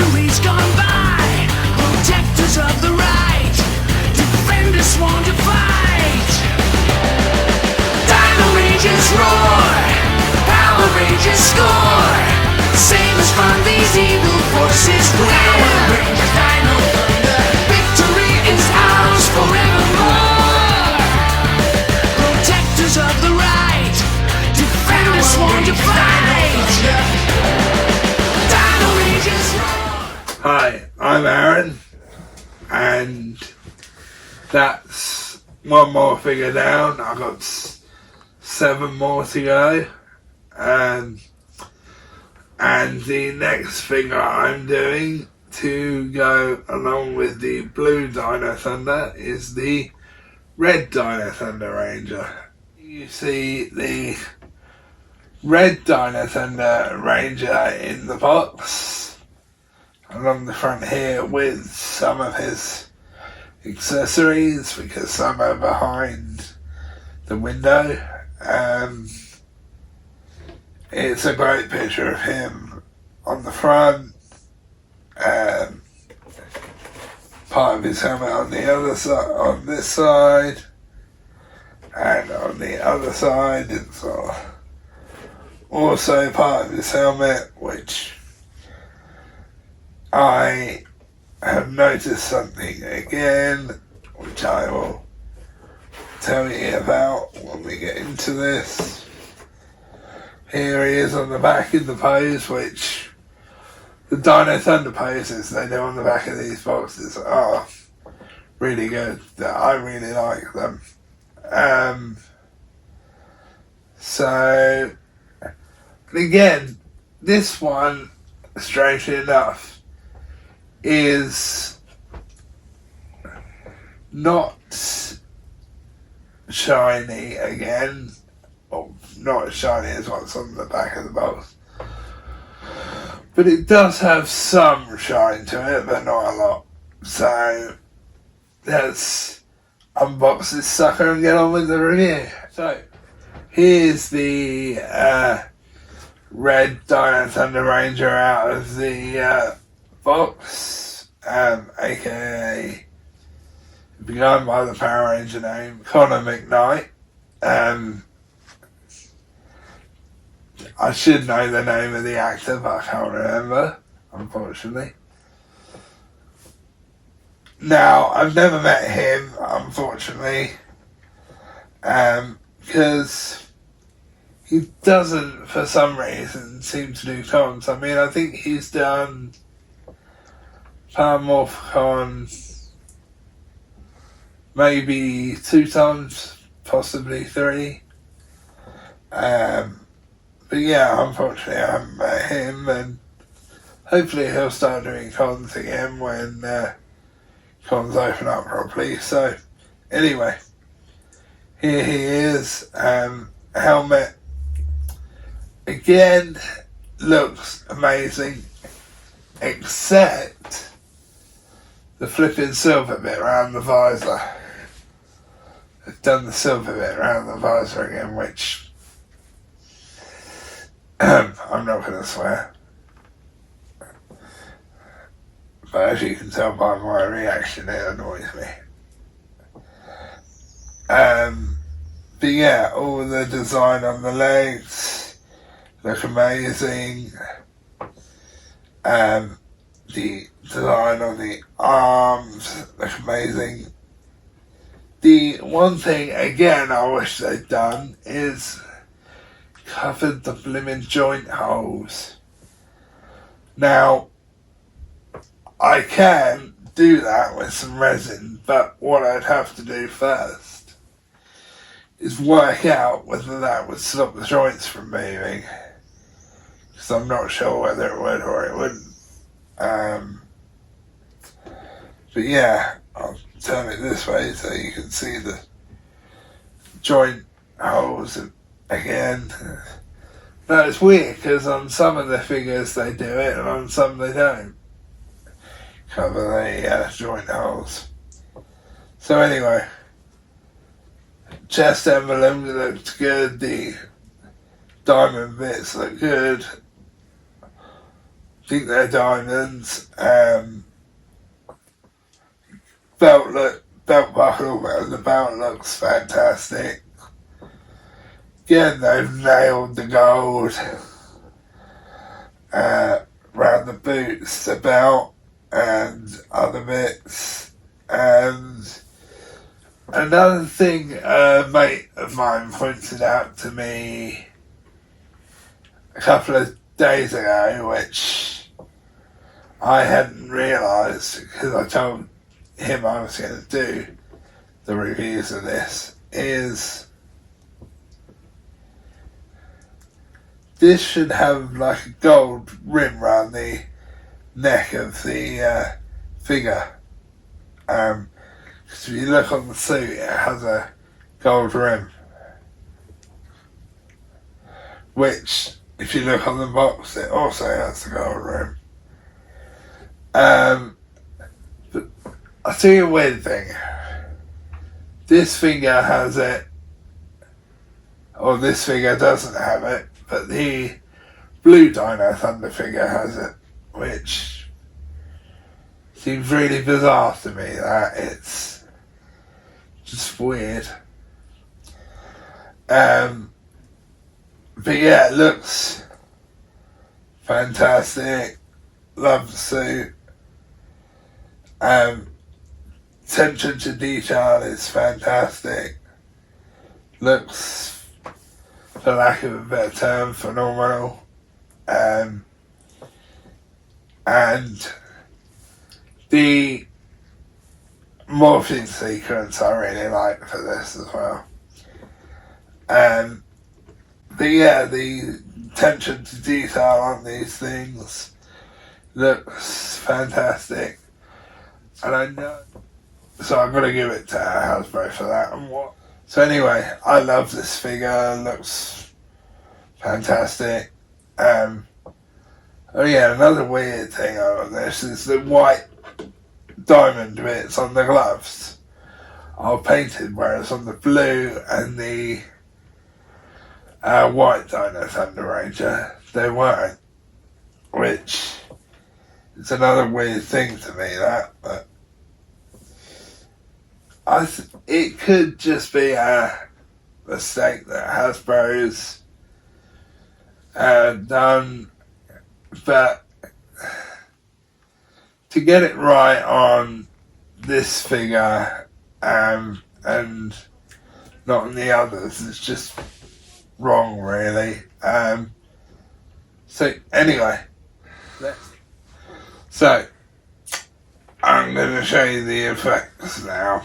Centuries gone by, protectors of the right, defenders sworn to fight. Dino Rangers roar, Power Rangers score, save us from these evil forces. Power Rangers Dino Thunder, victory is ours forevermore. Protectors of the right, defenders sworn to fight. Dino Rangers roar. Hi, I'm Aaron, and that's one more figure down. I've got 7 more to go, and the next figure I'm doing to go along with the blue Dino Thunder is the red Dino Thunder Ranger. You see the red Dino Thunder Ranger in the box along the front here with some of his accessories, because some are behind the window. It's a great picture of him on the front, part of his helmet on the other side, on this side, and on the other side it's also part of his helmet, which I have noticed something again, which I will tell you about when we get into this. Here he is on the back in the pose, which the Dino Thunder poses they do on the back of these boxes are really good. I really like them. So, and again, this one, strangely enough, is not shiny again, or not as shiny as what's on the back of the box, but it does have some shine to it, but not a lot. So let's unbox this sucker and get on with the review. So here's the red Dino Thunder Ranger out of the box, aka begun by the Power Ranger name Connor McKnight. I should know the name of the actor, but I can't remember, unfortunately. Now, I've never met him, unfortunately, because he doesn't, for some reason, seem to do cons. I mean, I think he's done Paramorphicon maybe 2 times, possibly 3. But yeah, unfortunately I haven't met him, and hopefully he'll start doing cons again when cons open up properly. So anyway, here he is. Helmet again looks amazing, except the flipping silver bit around the visor. They've done the silver bit around the visor again, which I'm not going to swear, but as you can tell by my reaction, it annoys me. But yeah, all the design on the legs look amazing. The design on the arms look amazing. The one thing, again, I wish they'd done is covered the blimmin' joint holes. Now, I can do that with some resin, but what I'd have to do first is work out whether that would stop the joints from moving, because I'm not sure whether it would or it wouldn't. But yeah, I'll turn it this way so you can see the joint holes again. No, it's weird because on some of the figures they do it and on some they don't cover the joint holes. So anyway, chest emblem looked good, the diamond bits look good, think they're diamonds. Belt buckle, but the belt looks fantastic. Again, they've nailed the gold around the boots, the belt, and other bits. And another thing a mate of mine pointed out to me a couple of days ago, which I hadn't realised because I told him I was going to do the reviews of this, is this should have like a gold rim around the neck of the figure. Because if you look on the suit, it has a gold rim. Which, if you look on the box, it also has a gold rim. But I'll tell you a weird thing. This figure has it, or this figure doesn't have it, but the blue Dino Thunder figure has it, which seems really bizarre to me. That it's just weird. But yeah, it looks fantastic. Love the suit. Attention to detail is fantastic. Looks, for lack of a better term, phenomenal. And the morphing sequence I really like for this as well. But yeah, the attention to detail on these things looks fantastic. And I know, so I'm going to give it to Hasbro for that. So anyway, I love this figure, looks fantastic. Oh yeah, another weird thing on this is the white diamond bits on the gloves are painted, whereas on the blue and the white Dino Thunder Ranger, they weren't. Which is another weird thing to me, that, but it could just be a mistake that Hasbro's done, but to get it right on this figure and not on the others is just wrong, really. So anyway, so I'm going to show you the effects now.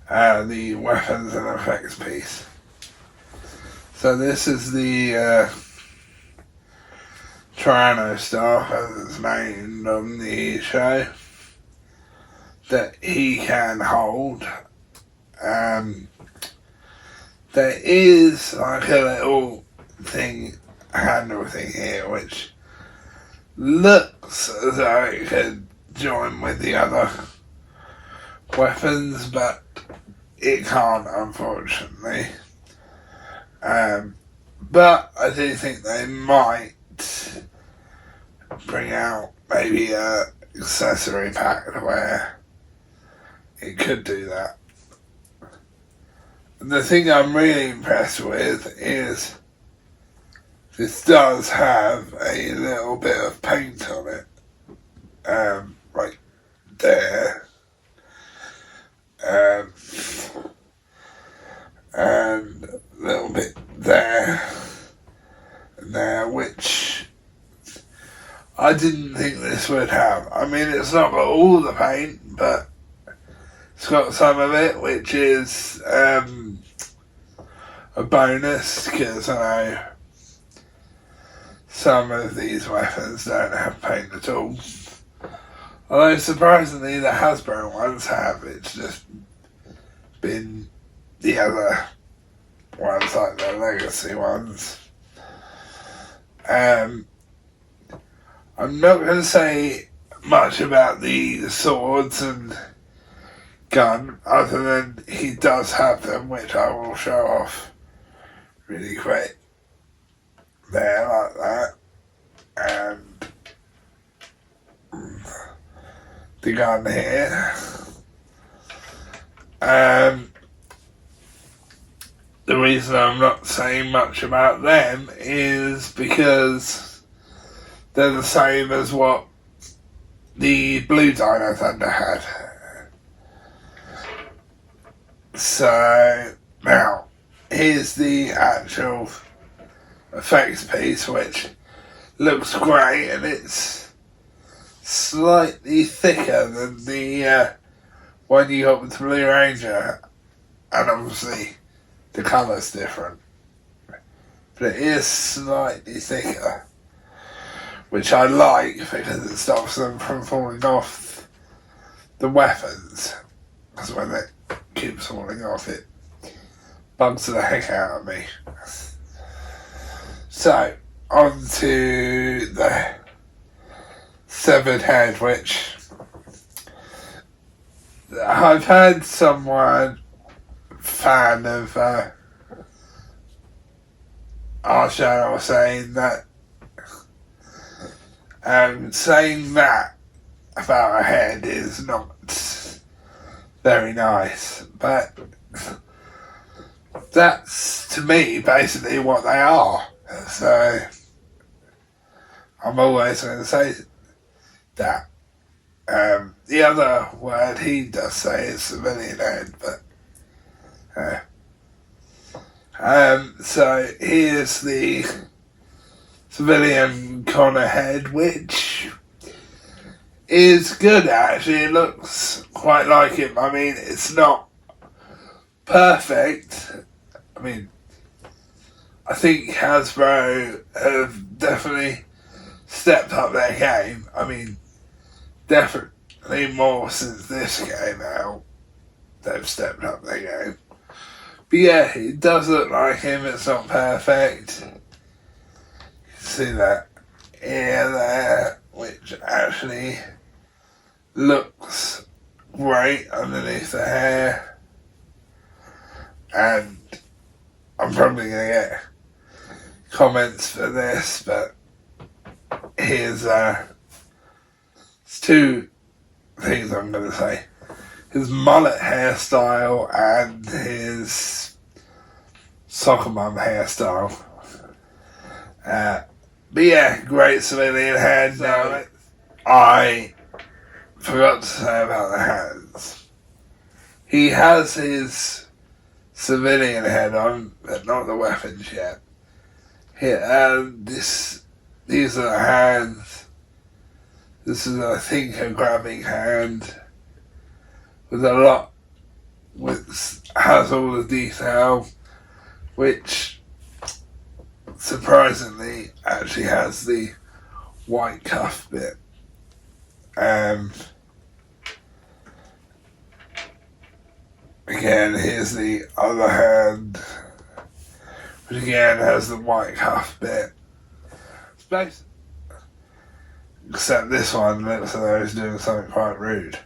The weapons and effects piece. So this is the Tyranno staff, as it's named on the show, that he can hold. There is like a little handle thing here, which looks as though it could join with the other weapons, but it can't, unfortunately. But I do think they might bring out maybe a accessory pack where it could do that. And the thing I'm really impressed with is this does have a little bit of paint on it, right there, and a little bit there and there, which I didn't think this would have. I mean, it's not got all the paint, but it's got some of it, which is a bonus, because I know some of these weapons don't have paint at all. Although surprisingly the Hasbro ones have. It's just been the other ones, like the legacy ones. I'm not going to say much about the swords and gun, other than he does have them, which I will show off really quick. There, like that. And the gun here. The reason I'm not saying much about them is because they're the same as what the Blue Dino Thunder had. So, now, here's the actual effects piece, which looks great, and it's slightly thicker than the one you got with the Blue Ranger, and obviously the colour's different, but it is slightly thicker, which I like because it stops them from falling off the weapons, because when it keeps falling off it bugs the heck out of me. So, on to the severed head, which I've had someone fan of our channel saying that saying that about a head is not very nice, but that's to me basically what they are. So I'm always going to say that. The other word he does say is civilian head, but so here's the civilian Connor head, which is good actually. It looks quite like him. I mean, it's not perfect. I mean, I think Hasbro have definitely stepped up their game. I mean, definitely more since this came out. They've stepped up their game. But yeah, it does look like him. It's not perfect. You can see that ear there, which actually looks great underneath the hair. And I'm probably going to get comments for this, but here's two things I'm going to say. His mullet hairstyle and his soccer mum hairstyle. But yeah, great civilian head. Now, I forgot to say about the hands. He has his civilian head on, but not the weapons yet. Here, these are the hands. This is, I think, a grabbing hand with has all the detail, which surprisingly actually has the white cuff bit. Again, here's the other hand, which again has the white cuff bit. Except this one looks like though he's doing something quite rude.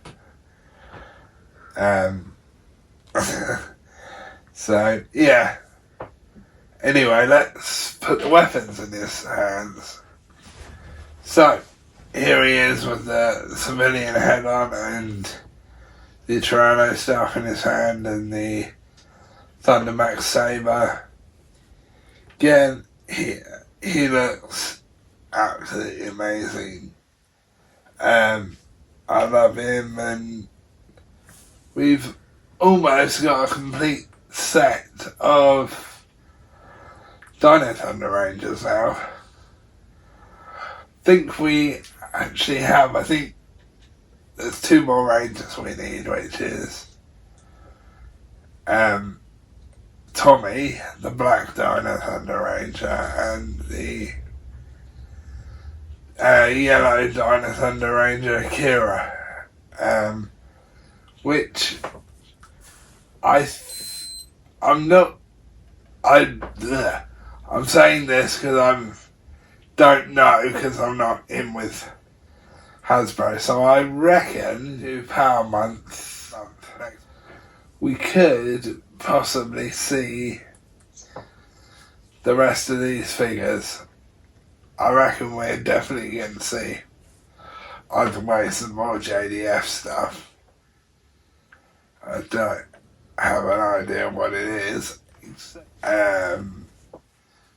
So, yeah. Anyway, let's put the weapons in his hands. So, here he is with the civilian head on and the Tyranno stuff in his hand and the Thundermax saber. Again, he looks absolutely amazing. I love him, and we've almost got a complete set of Dino Thunder Rangers now. I think we actually have, I think there's two more Rangers we need, which is Tommy, the Black Dino Thunder Ranger, and the Yellow Dino Thunder Ranger, Kira. Which I'm saying this because I don't know, because I'm not in with Hasbro. So I reckon to Power Month we could possibly see the rest of these figures. I reckon we're definitely going to see I can make some more JDF stuff. I don't have an idea what it is. But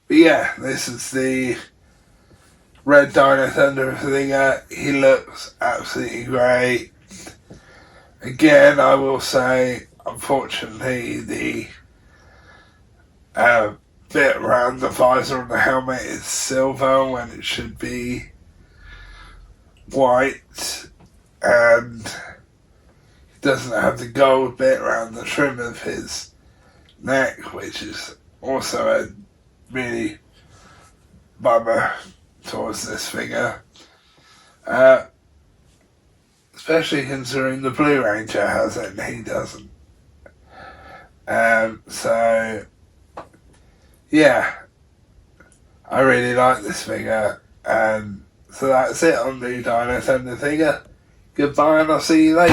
yeah, this is the Red Dino Thunder Flinger. He looks absolutely great. Again, I will say, unfortunately, the bit around the visor on the helmet is silver when it should be white, and he doesn't have the gold bit around the trim of his neck, which is also a really bummer towards this figure. Especially considering the Blue Ranger has it and he doesn't. So yeah, I really like this figure, and so that's it on the Dino Thunder figure. Goodbye, and I'll see you later.